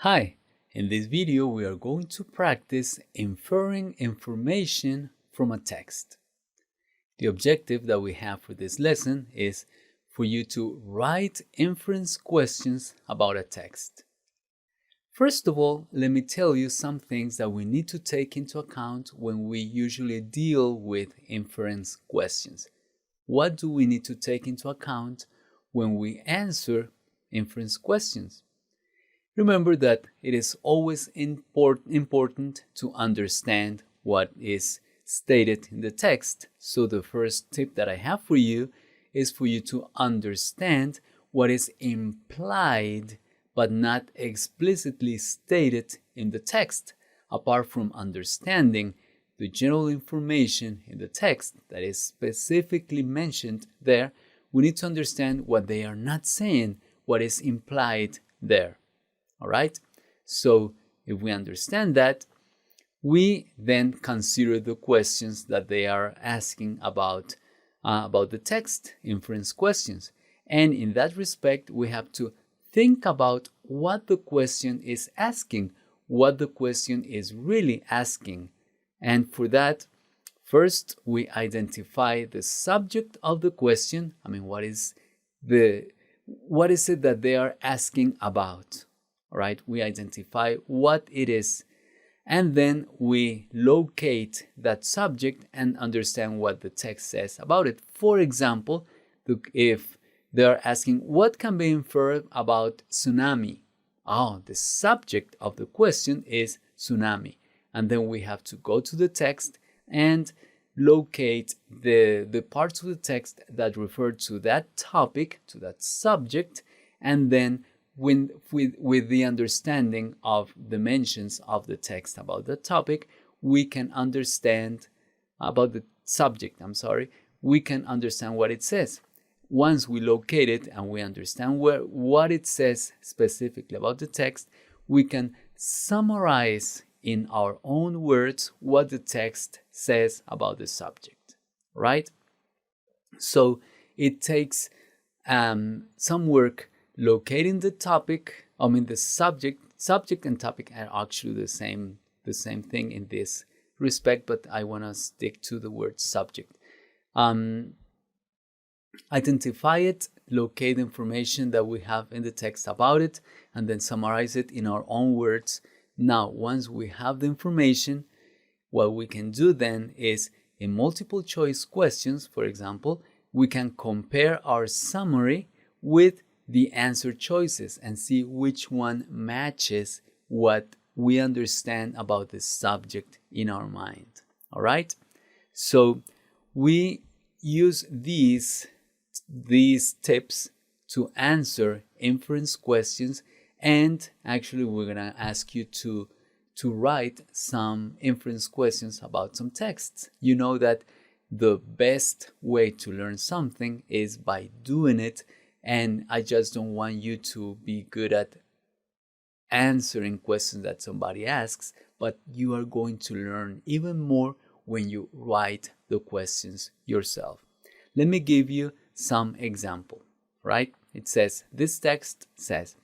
Hi, in this video we are going to practice inferring information from a text. The objective that we have for this lesson is for you to write inference questions about a text. First of all, let me tell you some things that we need to take into account when we usually deal with inference questions. What do we need to take into account when we answer inference questions? Remember that it is always important to understand what is stated in the text. So the first tip that I have for you is for you to understand what is implied but not explicitly stated in the text. Apart from understanding the general information in the text that is specifically mentioned there, we need to understand what they are not saying, what is implied there. All right, so if we understand that, we then consider the questions that they are asking about the text, inference questions. And in that respect, we have to think about what the question is asking, what the question is really asking. And for that, first we identify the subject of the question. What is it that they are asking about? All right, we identify what it is, and then we locate that subject and understand what the text says about it. For example, if they're asking what can be inferred about tsunami, the subject of the question is tsunami, and then we have to go to the text and locate the parts of the text that refer to that topic, to that subject, and then with the understanding of the mentions of the text about the topic, we can understand about the subject, we can understand what it says. Once we locate it and we understand what it says specifically about the text, we can summarize in our own words what the text says about the subject, right? So it takes some work locating the topic. The subject and topic are actually the same thing in this respect, but I want to stick to the word subject. Identify it, locate the information that we have in the text about it, and then summarize it in our own words. Now, once we have the information, what we can do then is, in multiple choice questions, for example, we can compare our summary with the answer choices and see which one matches what we understand about the subject in our mind. All right? So we use these tips to answer inference questions, and actually we're going to ask you to write some inference questions about some texts. You know that the best way to learn something is by doing it. And I just don't want you to be good at answering questions that somebody asks, but you are going to learn even more when you write the questions yourself. Let me give you some example, right? It says, this text says,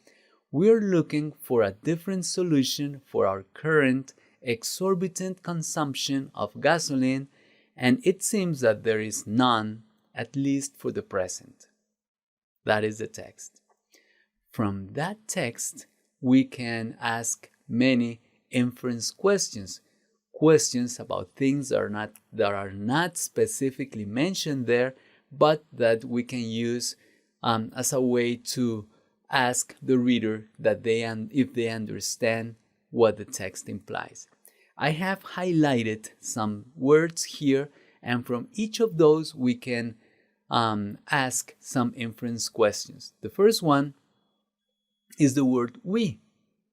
we're looking for a different solution for our current exorbitant consumption of gasoline, and it seems that there is none, at least for the present. That is the text. From that text, we can ask many inference questions about things that are not specifically mentioned there, but that we can use as a way to ask the reader if they understand what the text implies. I have highlighted some words here, and from each of those we can ask some inference questions. The first one is the word we.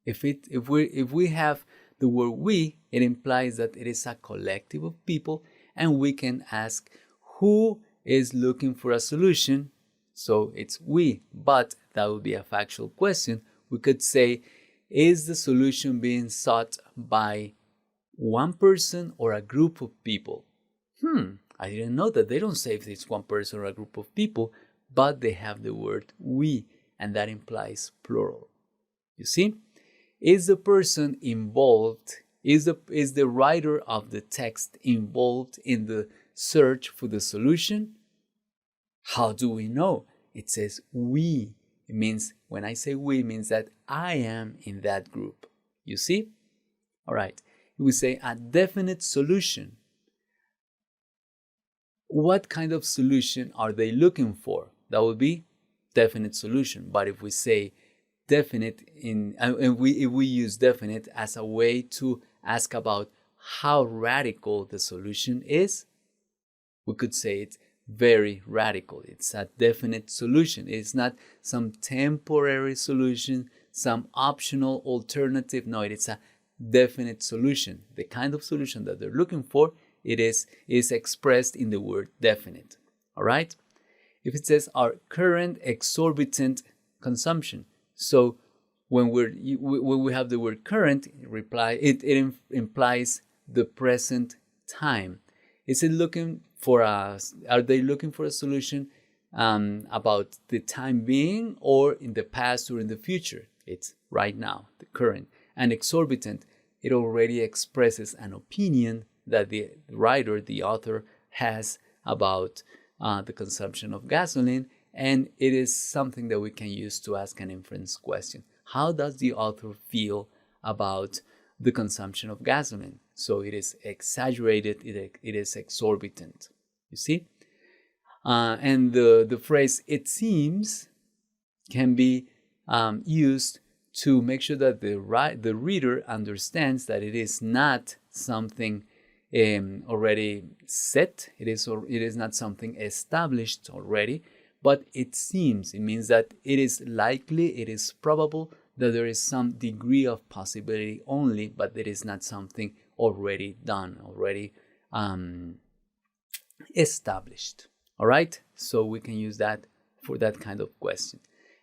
If we have the word we, it implies that it is a collective of people, and we can ask who is looking for a solution. So it's we, but that would be a factual question. We could say, is the solution being sought by one person or a group of people? I didn't know that. They don't say if it's one person or a group of people, but they have the word we, and that implies plural. You see? Is the person involved, is the writer of the text involved in the search for the solution? How do we know? It says we. It means, when I say we, it means that I am in that group. You see? All right. We say a definite solution. What kind of solution are they looking for? That would be definite solution. But if we say definite if we use definite as a way to ask about how radical the solution is, we could say it's very radical. It's a definite solution. It's not some temporary solution, some optional alternative. No, it's a definite solution. The kind of solution that they're looking for, it is expressed in the word definite. All right? If it says our current exorbitant consumption, so when we have the word current, it implies the present time. Is it looking for us? Are they looking for a solution about the time being, or in the past, or in the future? It's right now, the current. And exorbitant, it already expresses an opinion that the writer, the author, has about the consumption of gasoline, and it is something that we can use to ask an inference question. How does the author feel about the consumption of gasoline? So it is exaggerated, it is exorbitant. You see? And the phrase "it seems" can be used to make sure that the reader understands that it is not something already set. It is not something established already, but it seems. It means that it is likely, it is probable that there is some degree of possibility only, but it is not something already done, already established. All right, so we can use that for that kind of question.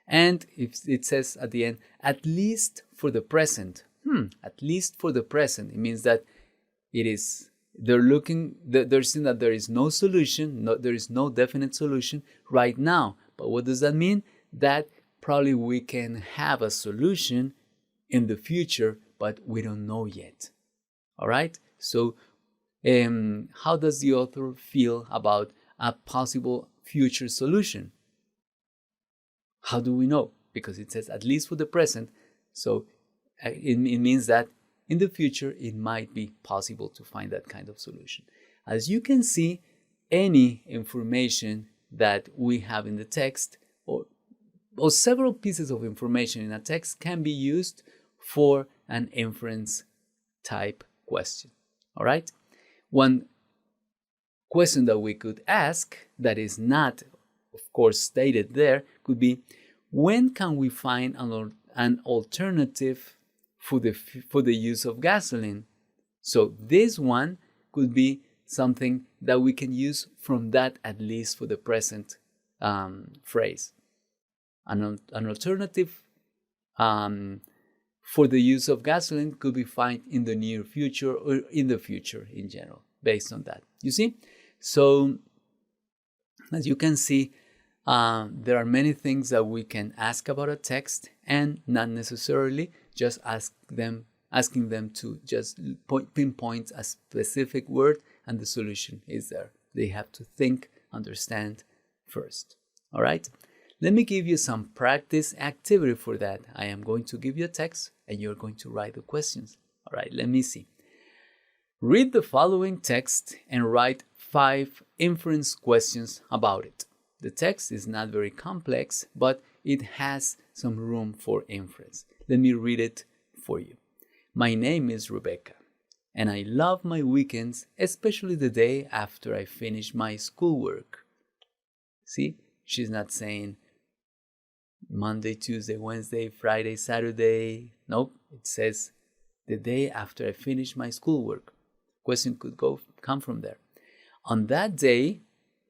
And if it says at the end, at least for the present, at least for the present, it means that they're seeing that there is no solution, there is no definite solution right now. But what does that mean? That probably we can have a solution in the future, but we don't know yet. All right? So how does the author feel about a possible future solution? How do we know? Because it says at least for the present. So it means that in the future, it might be possible to find that kind of solution. As you can see, any information that we have in the text, or several pieces of information in a text, can be used for an inference type question. All right? One question that we could ask that is not, of course, stated there could be, when can we find an alternative for the use of gasoline? So this one could be something that we can use from that at least for the present phrase. An alternative for the use of gasoline could be found in the near future, or in the future in general, based on that. You see? So as you can see, there are many things that we can ask about a text, and not necessarily just asking them to just pinpoint a specific word and the solution is there. They have to think, understand first. All right? Let me give you some practice activity for that. I am going to give you a text and you're going to write the questions. All right, let me see. Read the following text and write 5 inference questions about it. The text is not very complex, but it has some room for inference. Let me read it for you. My name is Rebecca, and I love my weekends, especially the day after I finish my schoolwork. See, she's not saying Monday, Tuesday, Wednesday, Friday, Saturday. Nope, it says the day after I finish my schoolwork. Question could come from there. On that day,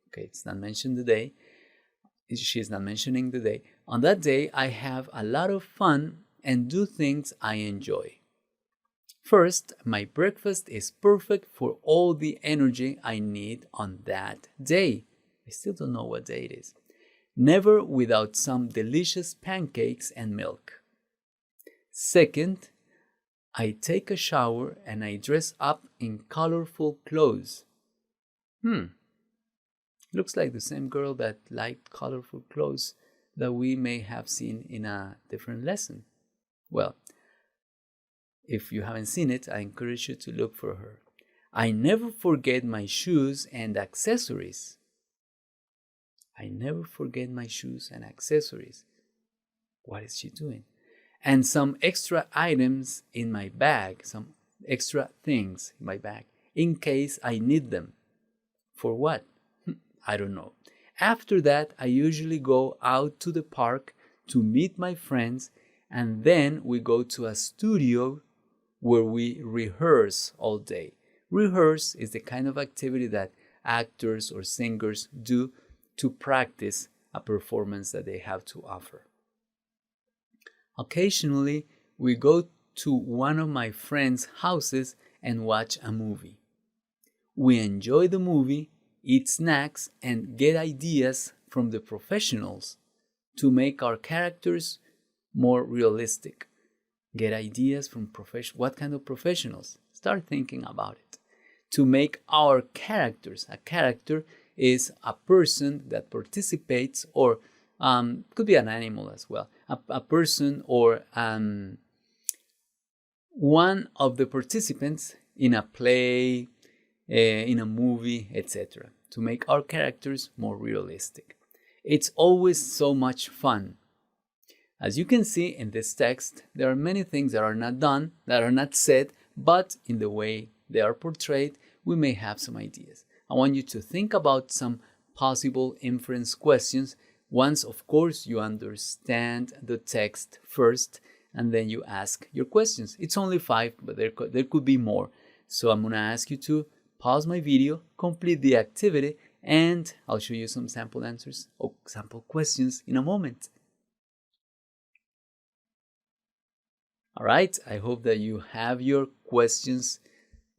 okay, it's not mentioned the day. She's not mentioning the day. On that day, I have a lot of fun and do things I enjoy. First, my breakfast is perfect for all the energy I need on that day. I still don't know what day it is. Never without some delicious pancakes and milk. Second, I take a shower and I dress up in colorful clothes. Looks like the same girl that liked colorful clothes that we may have seen in a different lesson. Well, if you haven't seen it, I encourage you to look for her. I never forget my shoes and accessories. I never forget my shoes and accessories. What is she doing? And some extra items in my bag, some extra things in my bag, in case I need them. For what? I don't know. After that, I usually go out to the park to meet my friends, and then we go to a studio where we rehearse all day. Rehearse is the kind of activity that actors or singers do to practice a performance that they have to offer. Occasionally, we go to one of my friends' houses and watch a movie. We enjoy the movie, eat snacks, and get ideas from the professionals to make our characters more realistic. Get ideas from what kind of professionals? Start thinking about it. To make our characters, a character is a person that participates, or could be an animal as well, a person or one of the participants in a play, in a movie, etc. To make our characters more realistic. It's always so much fun. As you can see in this text, there are many things that are not done, that are not said, but in the way they are portrayed, we may have some ideas. I want you to think about some possible inference questions once, of course, you understand the text first, and then you ask your questions. It's only 5, but there could be more. So I'm going to ask you to pause my video, complete the activity, and I'll show you some sample answers or sample questions in a moment. All right, I hope that you have your questions.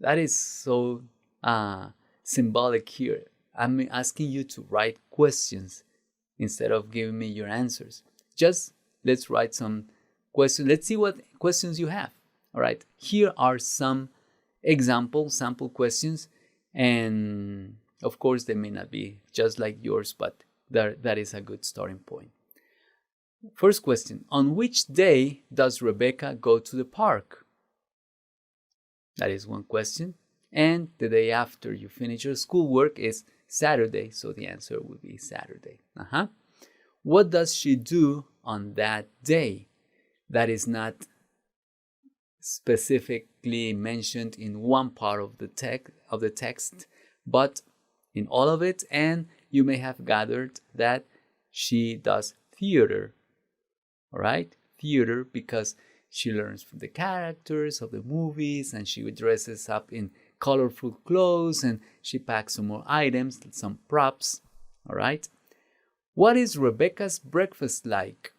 That is so symbolic here. I'm asking you to write questions instead of giving me your answers. Just let's write some questions. Let's see what questions you have. All right, here are some sample questions, and of course they may not be just like yours, but that is a good starting point. First question, on which day does Rebecca go to the park? That is one question. And the day after you finish your schoolwork is Saturday, so the answer would be Saturday. What does she do on that day? That is not specifically mentioned in one part of the text, but in all of it, and you may have gathered that she does theater. All right, theater, because she learns from the characters of the movies, and she dresses up in colorful clothes, and she packs some more items, some props. All right, what is Rebecca's breakfast like?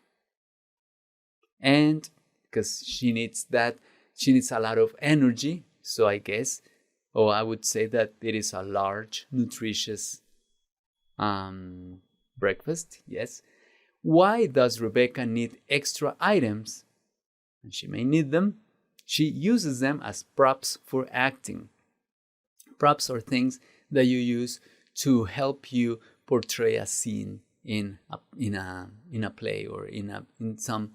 And because she needs a lot of energy, so I guess, or I would say that it is a large, nutritious breakfast. Yes. Why does Rebecca need extra items? And she may need them. She uses them as props for acting. Props are things that you use to help you portray a scene in a play or in some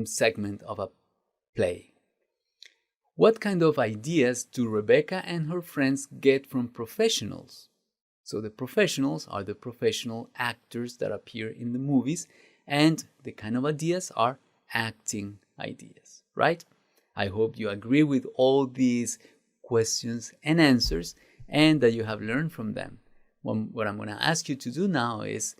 segment of a play. What kind of ideas do Rebecca and her friends get from professionals? So the professionals are the professional actors that appear in the movies, and the kind of ideas are acting ideas, right? I hope you agree with all these questions and answers and that you have learned from them. What I'm going to ask you to do now is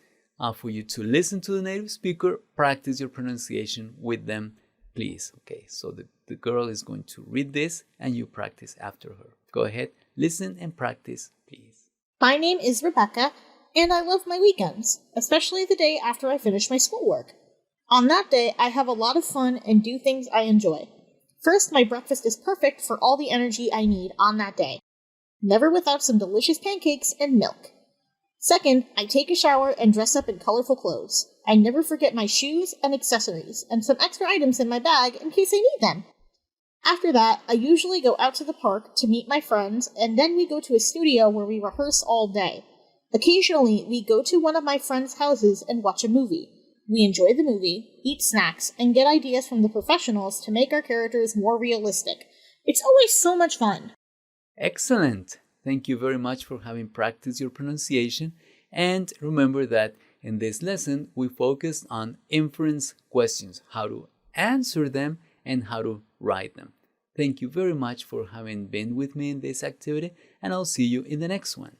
for you to listen to the native speaker, practice your pronunciation with them, please. Okay, so the girl is going to read this and you practice after her. Go ahead, listen and practice, please. My name is Rebecca, and I love my weekends, especially the day after I finish my schoolwork. On that day, I have a lot of fun and do things I enjoy. First, my breakfast is perfect for all the energy I need on that day. Never without some delicious pancakes and milk. Second, I take a shower and dress up in colorful clothes. I never forget my shoes and accessories, and some extra items in my bag in case I need them. After that, I usually go out to the park to meet my friends, and then we go to a studio where we rehearse all day. Occasionally, we go to one of my friends' houses and watch a movie. We enjoy the movie, eat snacks, and get ideas from the professionals to make our characters more realistic. It's always so much fun. Excellent! Thank you very much for having practiced your pronunciation. And remember that in this lesson, we focused on inference questions, how to answer them and how to write them. Thank you very much for having been with me in this activity, and I'll see you in the next one.